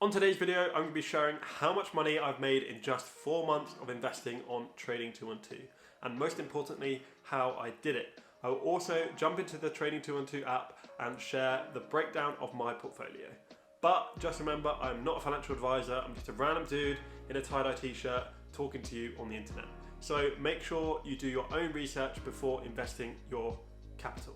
On today's video, I'm going to be sharing how much money I've made in just 4 months of investing on Trading212, and most importantly, how I did it. I will also jump into the Trading212 app and share the breakdown of my portfolio. But just remember, I'm not a financial advisor, I'm just a random dude in a tie-dye t-shirt talking to you on the internet. So make sure you do your own research before investing your capital.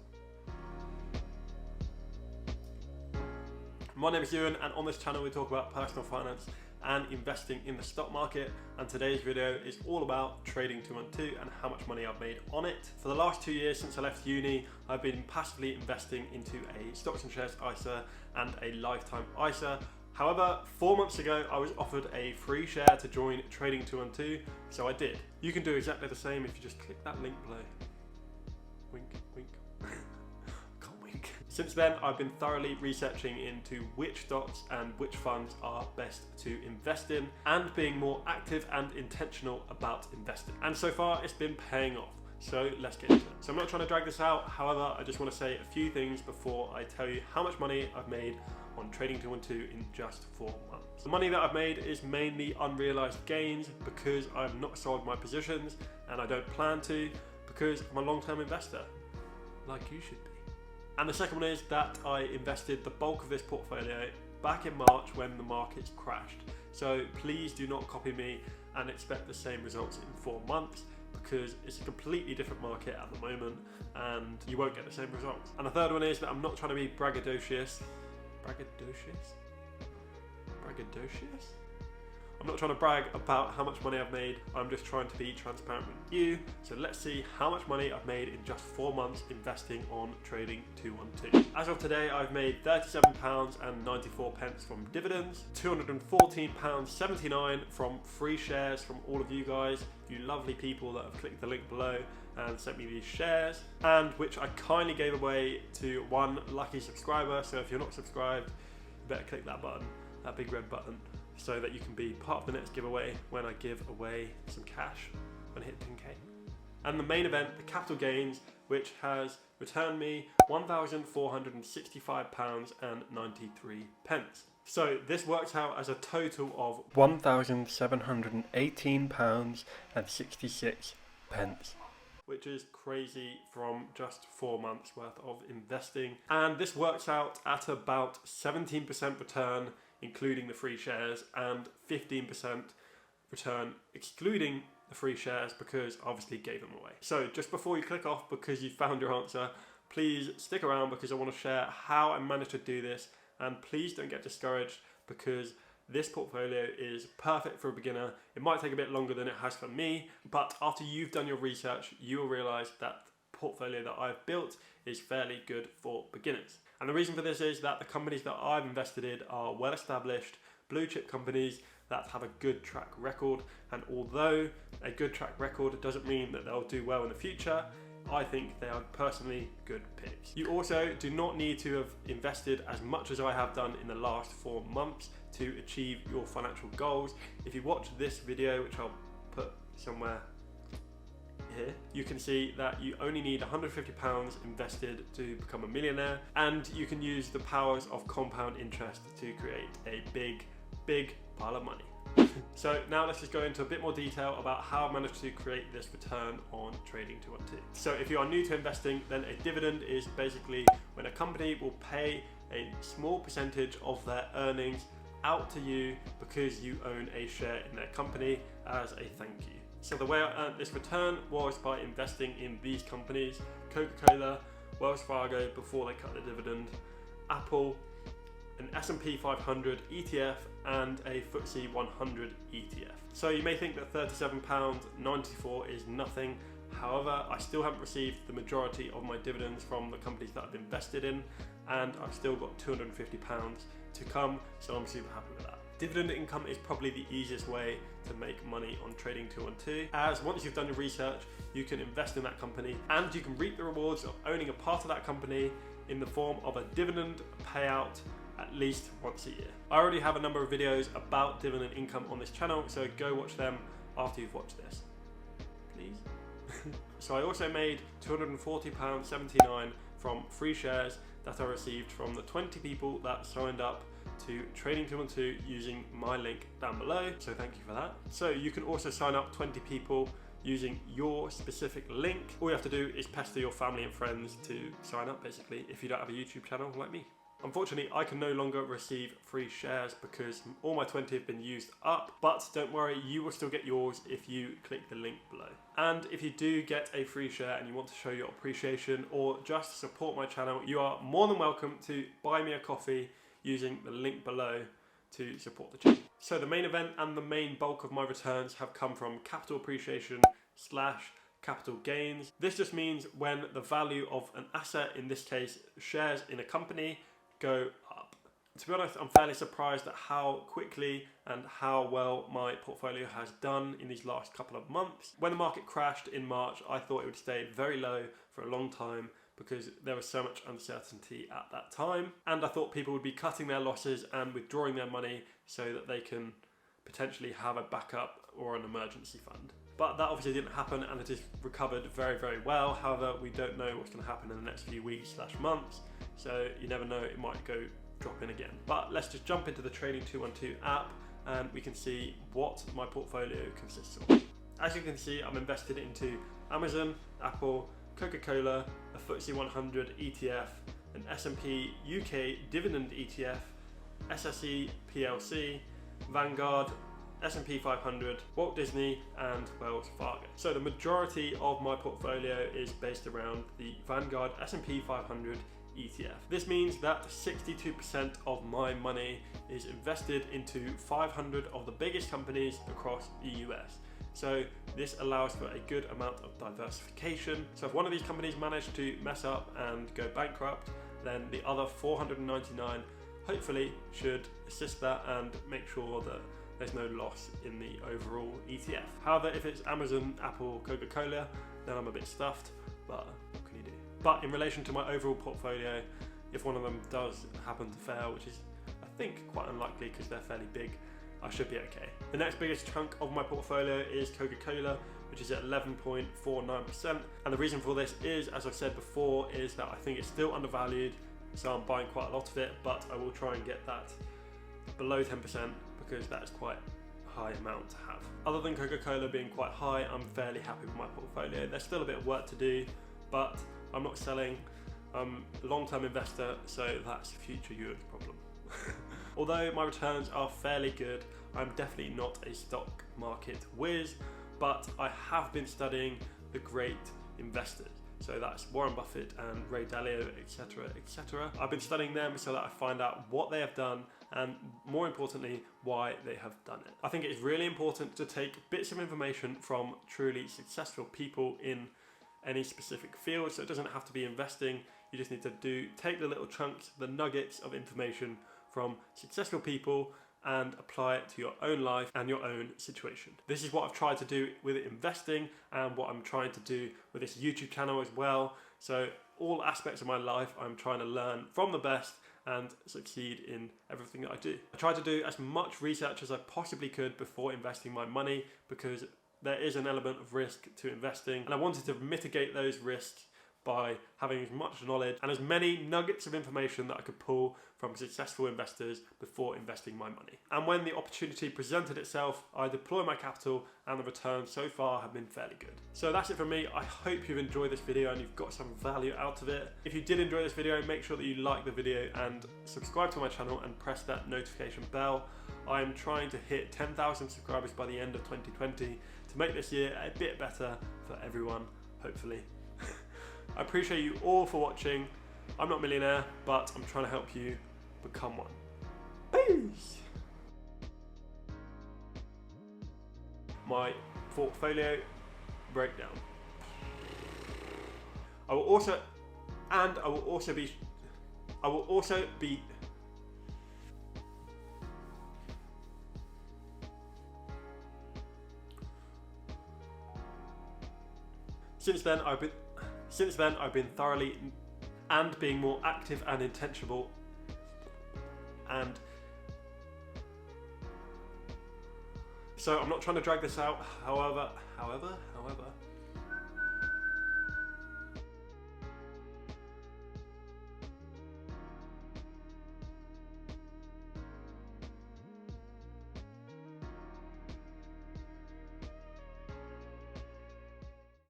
My name is Euan, and on this channel we talk about personal finance and investing in the stock market, and today's video is all about Trading212 and how much money I've made on it. For the last 2 years since I left uni, I've been passively investing into a stocks and shares ISA and a lifetime ISA. However, 4 months ago I was offered a free share to join Trading212, so I did. You can do exactly the same if you just click that link below. Wink, wink. Since then, I've been thoroughly researching into which stocks and which funds are best to invest in, and being more active and intentional about investing. And so far, it's been paying off. So let's get into it. So I'm not trying to drag this out. However, I just want to say a few things before I tell you how much money I've made on Trading212 in just 4 months. The money that I've made is mainly unrealized gains because I've not sold my positions, and I don't plan to because I'm a long-term investor, like you should be. And the second one is that I invested the bulk of this portfolio back in March when the markets crashed. So please do not copy me and expect the same results in 4 months, because it's a completely different market at the moment and you won't get the same results. And the third one is that I'm not trying to be braggadocious. Braggadocious? Braggadocious? I'm not trying to brag about how much money I've made, I'm just trying to be transparent with you. So let's see how much money I've made in just 4 months investing on Trading212. As of today, I've made £37.94 from dividends, £214.79 from free shares from all of you guys, you lovely people that have clicked the link below and sent me these shares, and which I kindly gave away to one lucky subscriber. So if you're not subscribed, you better click that button, that big red button, so that you can be part of the next giveaway when I give away some cash when I hit 10k. And the main event, the capital gains, which has returned me £1,465.93. So this works out as a total of £1,718.66, which is crazy from just 4 months worth of investing. And this works out at about 17% return, including the free shares, and 15% return excluding the free shares, because I obviously gave them away. So just before you click off because you found your answer, please stick around because I want to share how I managed to do this, and please don't get discouraged because this portfolio is perfect for a beginner. It might take a bit longer than it has for me, but after you've done your research, you will realize that the portfolio that I've built is fairly good for beginners. And the reason for this is that the companies that I've invested in are well-established blue chip companies that have a good track record. And although a good track record doesn't mean that they'll do well in the future, I think they are personally good picks. You also do not need to have invested as much as I have done in the last 4 months to achieve your financial goals. If you watch this video, which I'll put somewhere here, you can see that you only need £150 invested to become a millionaire, and you can use the powers of compound interest to create a big pile of money. So now let's just go into a bit more detail about how I managed to create this return on Trading212. So if you are new to investing, then a dividend is basically when a company will pay a small percentage of their earnings out to you because you own a share in their company as a thank you. So the way I earned this return was by investing in these companies: Coca-Cola, Wells Fargo before they cut the dividend, Apple, an S&P 500 ETF, and a FTSE 100 ETF. So you may think that £37.94 is nothing. However, I still haven't received the majority of my dividends from the companies that I've invested in, and I've still got £250 to come, so I'm super happy with that. Dividend income is probably the easiest way to make money on Trading212, as once you've done your research, you can invest in that company and you can reap the rewards of owning a part of that company in the form of a dividend payout at least once a year. I already have a number of videos about dividend income on this channel, so go watch them after you've watched this, please. So I also made £240.79 from free shares that I received from the 20 people that signed up to Trading212 using my link down below, so thank you for that. So you can also sign up 20 people using your specific link. All you have to do is pester your family and friends to sign up, basically, if you don't have a YouTube channel like me. Unfortunately, I can no longer receive free shares because all my 20 have been used up, but don't worry, you will still get yours if you click the link below. And if you do get a free share and you want to show your appreciation or just support my channel, you are more than welcome to buy me a coffee using the link below to support the channel. So the main event and the main bulk of my returns have come from capital appreciation / capital gains. This just means when the value of an asset, in this case shares in a company, go up. To be honest, I'm fairly surprised at how quickly and how well my portfolio has done in these last couple of months. When the market crashed in March, I thought it would stay very low for a long time because there was so much uncertainty at that time. And I thought people would be cutting their losses and withdrawing their money so that they can potentially have a backup or an emergency fund. But that obviously didn't happen, and it has recovered very, very well. However, we don't know what's going to happen in the next few weeks / months. So you never know, it might go drop in again. But let's just jump into the Trading212 app and we can see what my portfolio consists of. As you can see, I'm invested into Amazon, Apple, Coca-Cola, a FTSE 100 ETF, an S&P UK dividend ETF, SSE PLC, Vanguard, S&P 500, Walt Disney and Wells Fargo. So the majority of my portfolio is based around the Vanguard S&P 500 ETF. This means that 62% of my money is invested into 500 of the biggest companies across the US. So this allows for a good amount of diversification. So if one of these companies manage to mess up and go bankrupt, then the other 499 hopefully should assist that and make sure that there's no loss in the overall ETF. However, if it's Amazon, Apple, Coca-Cola, then I'm a bit stuffed, but what can you do? But in relation to my overall portfolio, if one of them does happen to fail, which is I think quite unlikely because they're fairly big, I should be okay. The next biggest chunk of my portfolio is Coca-Cola, which is at 11.49%. And the reason for this is, as I've said before, is that I think it's still undervalued, so I'm buying quite a lot of it, but I will try and get that below 10% because that is quite a high amount to have. Other than Coca-Cola being quite high, I'm fairly happy with my portfolio. There's still a bit of work to do, but I'm not selling. I'm a long-term investor, so that's a future Euan problem. Although my returns are fairly good, I'm definitely not a stock market whiz, but I have been studying the great investors. So that's Warren Buffett and Ray Dalio, etc, etc. I've been studying them so that I find out what they have done and, more importantly, why they have done it. I think it is really important to take bits of information from truly successful people in any specific field. So it doesn't have to be investing. You just need to take the little chunks, the nuggets of information from successful people and apply it to your own life and your own situation. This is what I've tried to do with investing and what I'm trying to do with this YouTube channel as well. So all aspects of my life, I'm trying to learn from the best and succeed in everything that I do. I tried to do as much research as I possibly could before investing my money because there is an element of risk to investing, and I wanted to mitigate those risks by having as much knowledge and as many nuggets of information that I could pull from successful investors before investing my money. And when the opportunity presented itself, I deployed my capital and the returns so far have been fairly good. So that's it from me. I hope you've enjoyed this video and you've got some value out of it. If you did enjoy this video, make sure that you like the video and subscribe to my channel and press that notification bell. I am trying to hit 10,000 subscribers by the end of 2020 to make this year a bit better for everyone, hopefully. I appreciate you all for watching. I'm not a millionaire, but I'm trying to help you become one. Peace! My portfolio breakdown. I will also be Since then, I've been thoroughly and being more active and intentional and so I'm not trying to drag this out. However,